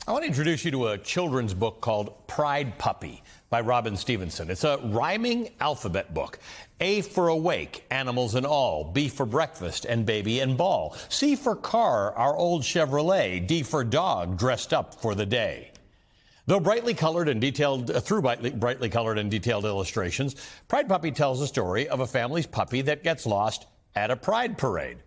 I want to introduce you to a children's book called Pride Puppy by Robin Stevenson. It's a rhyming alphabet book. A for awake, animals and all. B for breakfast, and baby and ball. C for car, our old Chevrolet. D for dog, dressed up for the day. Though brightly colored and detailed, brightly colored and detailed illustrations, Pride Puppy tells the story of a family's puppy that gets lost at a pride parade.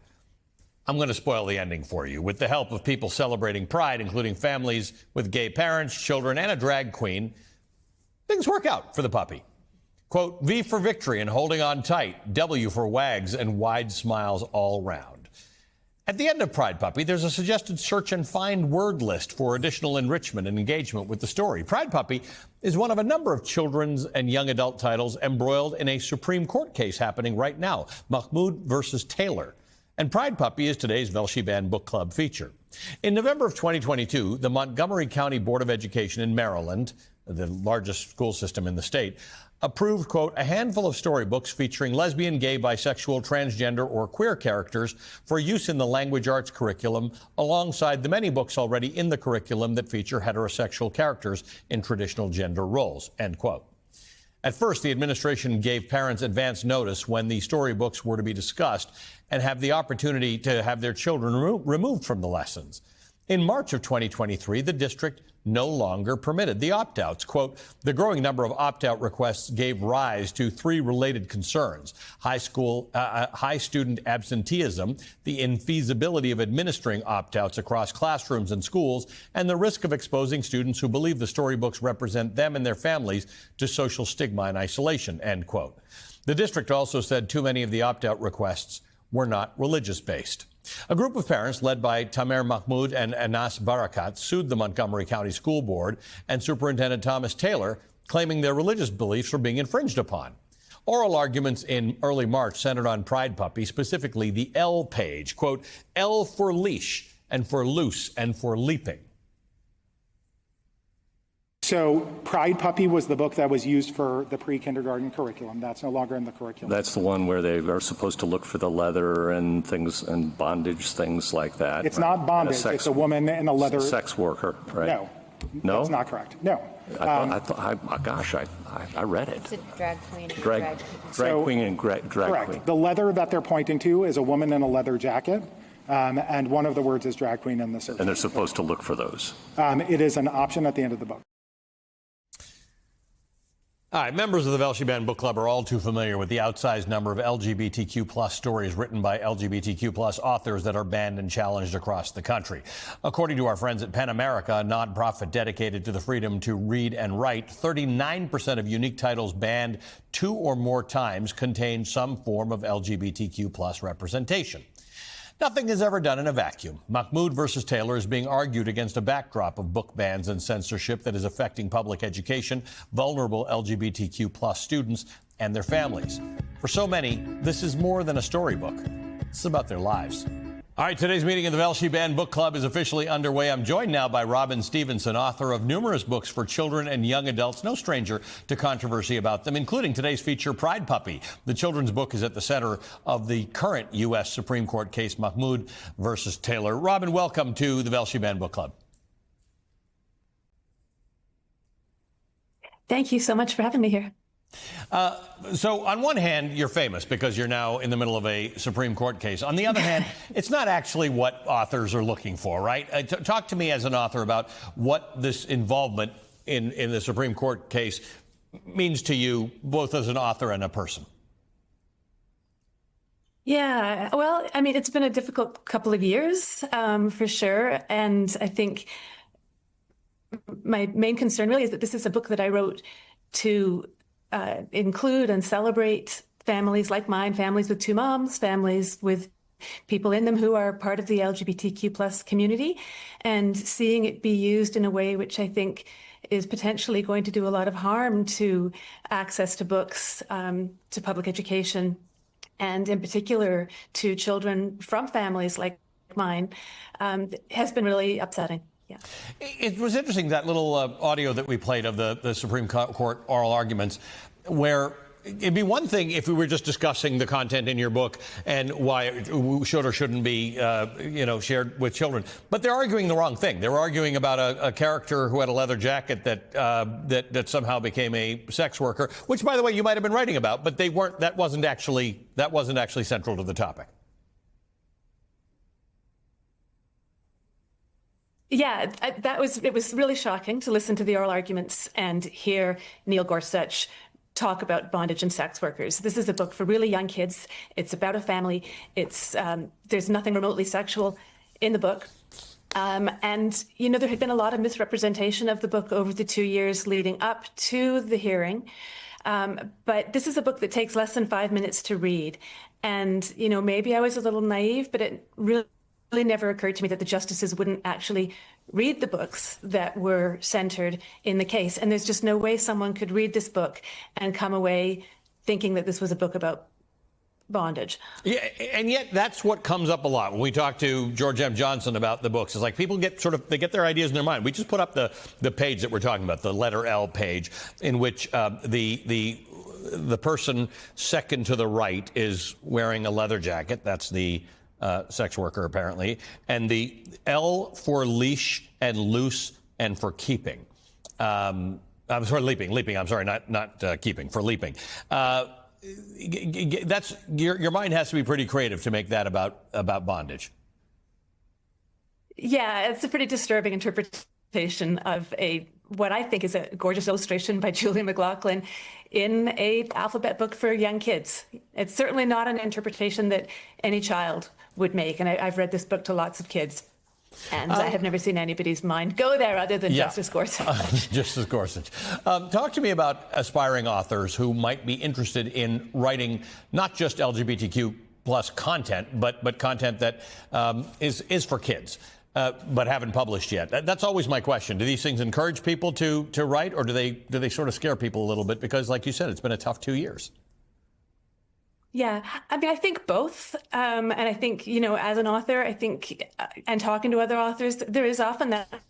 I'm going to spoil the ending for you. With the help of people celebrating pride, including families with gay parents, children, and a drag queen, things work out for the puppy. Quote, V for victory and holding on tight, W for wags and wide smiles all round. At the end of Pride Puppy, there's a suggested search and find word list for additional enrichment and engagement with the story. Pride Puppy is one of a number of children's and young adult titles embroiled in a Supreme Court case happening right now, Mahmoud versus Taylor. And Pride Puppy is today's Velshi Band Book Club feature. In November of 2022, the Montgomery County Board of Education in Maryland, the largest school system in the state, approved, quote, a handful of storybooks featuring lesbian, gay, bisexual, transgender, or queer characters for use in the language arts curriculum, alongside the many books already in the curriculum that feature heterosexual characters in traditional gender roles, end quote. At first, the administration gave parents advance notice when the storybooks were to be discussed and have the opportunity to have their children removed from the lessons. In March of 2023, the district no longer permitted the opt-outs. Quote, the growing number of opt-out requests gave rise to three related concerns: high student absenteeism, the infeasibility of administering opt-outs across classrooms and schools, and the risk of exposing students who believe the storybooks represent them and their families to social stigma and isolation, end quote. The district also said too many of the opt-out requests were not religious-based. A group of parents led by Tamer Mahmoud and Anas Barakat sued the Montgomery County School Board and Superintendent Thomas Taylor, claiming their religious beliefs were being infringed upon. Oral arguments in early March centered on Pride Puppy, specifically the L page, quote, L for leash and for loose and for leaping. So Pride Puppy was the book that was used for the pre-kindergarten curriculum. That's no longer in the curriculum. That's the one where they are supposed to look for the leather and things and bondage, things like that. It's not bondage. It's a woman in a leather. Sex worker, right? No, that's not correct. No. I read it. It's a drag queen. Drag queen and drag correct. queen. The leather that they're pointing to is a woman in a leather jacket. And one of the words is drag queen in the search. And they're supposed to look for those. It is an option at the end of the book. All right, members of the Velshi Band Book Club are all too familiar with the outsized number of LGBTQ plus stories written by LGBTQ plus authors that are banned and challenged across the country. According to our friends at PEN America, a nonprofit dedicated to the freedom to read and write, 39% of unique titles banned 2 or more times contain some form of LGBTQ plus representation. Nothing is ever done in a vacuum. Mahmoud versus Taylor is being argued against a backdrop of book bans and censorship that is affecting public education, vulnerable LGBTQ plus students, and their families. For so many, this is more than a storybook. It's about their lives. All right, today's meeting of the Velshi Band Book Club is officially underway. I'm joined now by Robin Stevenson, author of numerous books for children and young adults, no stranger to controversy about them, including today's feature, Pride Puppy. The children's book is at the center of the current U.S. Supreme Court case, Mahmoud versus Taylor. Robin, welcome to the Velshi Band Book Club. Thank you so much for having me here. So on one hand, you're famous because you're now in the middle of a Supreme Court case. On the other hand, it's not actually what authors are looking for, right? Talk to me as an author about what this involvement in the Supreme Court case means to you, both as an author and a person. Yeah, well, I mean, it's been a difficult couple of years, for sure. And I think my main concern really is that this is a book that I wrote to include and celebrate families like mine, families with 2 moms, families with people in them who are part of the LGBTQ plus community, and seeing it be used in a way which I think is potentially going to do a lot of harm to access to books, to public education, and in particular to children from families like mine, has been really upsetting. Yeah. It was interesting, that little audio that we played of the Supreme Court oral arguments, where it'd be one thing if we were just discussing the content in your book and why it should or shouldn't be, shared with children. But they're arguing the wrong thing. They're arguing about a character who had a leather jacket that somehow became a sex worker, which, by the way, you might have been writing about, but they weren't. That wasn't actually central to the topic. Yeah, it was really shocking to listen to the oral arguments and hear Neil Gorsuch talk about bondage and sex workers. This is a book for really young kids. It's about a family. There's nothing remotely sexual in the book. And, there had been a lot of misrepresentation of the book over the 2 years leading up to the hearing. But this is a book that takes less than 5 minutes to read. And, maybe I was a little naive, but it really never occurred to me that the justices wouldn't actually read the books that were centered in the case. And there's just no way someone could read this book and come away thinking that this was a book about bondage. Yeah, and yet that's what comes up a lot when we talk to George M. Johnson about the books. It's like people get their ideas in their mind. We just put up the page that we're talking about, the letter L page, in which the person second to the right is wearing a leather jacket. That's the sex worker, apparently, and the L for leash and loose and for keeping. I'm sorry, leaping. I'm sorry, not keeping, for leaping. That's your mind has to be pretty creative to make that about bondage. Yeah, it's a pretty disturbing interpretation of what I think is a gorgeous illustration by Julia McLaughlin in a alphabet book for young kids. It's certainly not an interpretation that any child would make. And I've read this book to lots of kids, and I have never seen anybody's mind go there other than Justice Gorsuch. Justice Gorsuch. Talk to me about aspiring authors who might be interested in writing not just LGBTQ plus content, but content that is for kids. But haven't published yet. That's always my question. Do these things encourage people to write, or do they sort of scare people a little bit? Because, like you said, it's been a tough 2 years. Yeah, I mean, I think both. And I think, as an author, I think, and talking to other authors, there is often that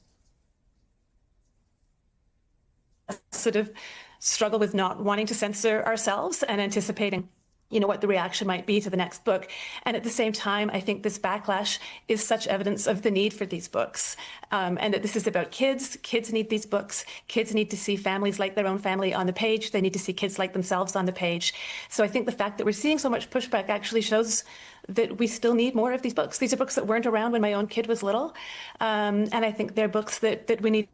sort of struggle with not wanting to censor ourselves and anticipating what the reaction might be to the next book. And at the same time, I think this backlash is such evidence of the need for these books, and that this is about kids. Kids need these books. Kids need to see families like their own family on the page. They need to see kids like themselves on the page. So I think the fact that we're seeing so much pushback actually shows that we still need more of these books. These are books that weren't around when my own kid was little. And I think they're books that we need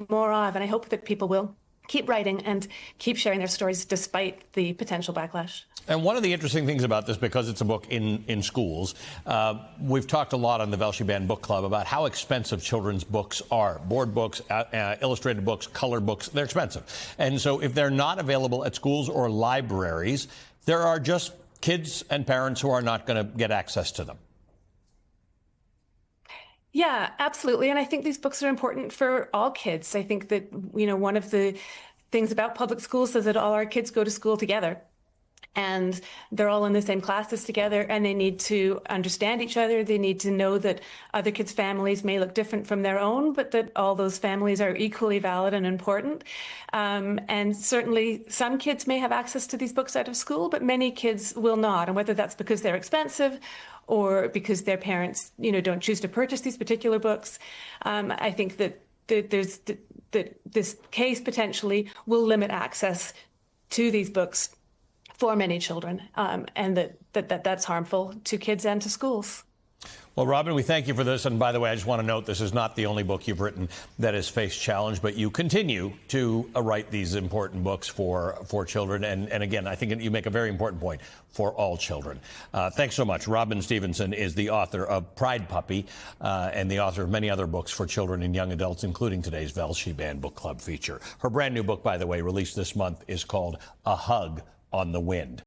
more of. And I hope that people will keep writing and keep sharing their stories despite the potential backlash. And one of the interesting things about this, because it's a book in schools, we've talked a lot on the Velshi Band Book Club about how expensive children's books are. Board books, illustrated books, color books, they're expensive. And so if they're not available at schools or libraries, there are just kids and parents who are not going to get access to them. Yeah, absolutely. And I think these books are important for all kids. I think that, one of the things about public schools is that all our kids go to school together, and they're all in the same classes together, and they need to understand each other. They need to know that other kids' families may look different from their own, but that all those families are equally valid and important. And certainly some kids may have access to these books out of school, but many kids will not. And whether that's because they're expensive or because their parents, don't choose to purchase these particular books, I think that this case potentially will limit access to these books for many children, and that's harmful to kids and to schools. Well, Robin, we thank you for this. And by the way, I just want to note this is not the only book you've written that has faced challenge, but you continue to write these important books for children. And again, I think you make a very important point for all children. Thanks so much. Robin Stevenson is the author of Pride Puppy and the author of many other books for children and young adults, including today's Velshi Band Book Club feature. Her brand new book, by the way, released this month, is called A Hug on the Wind.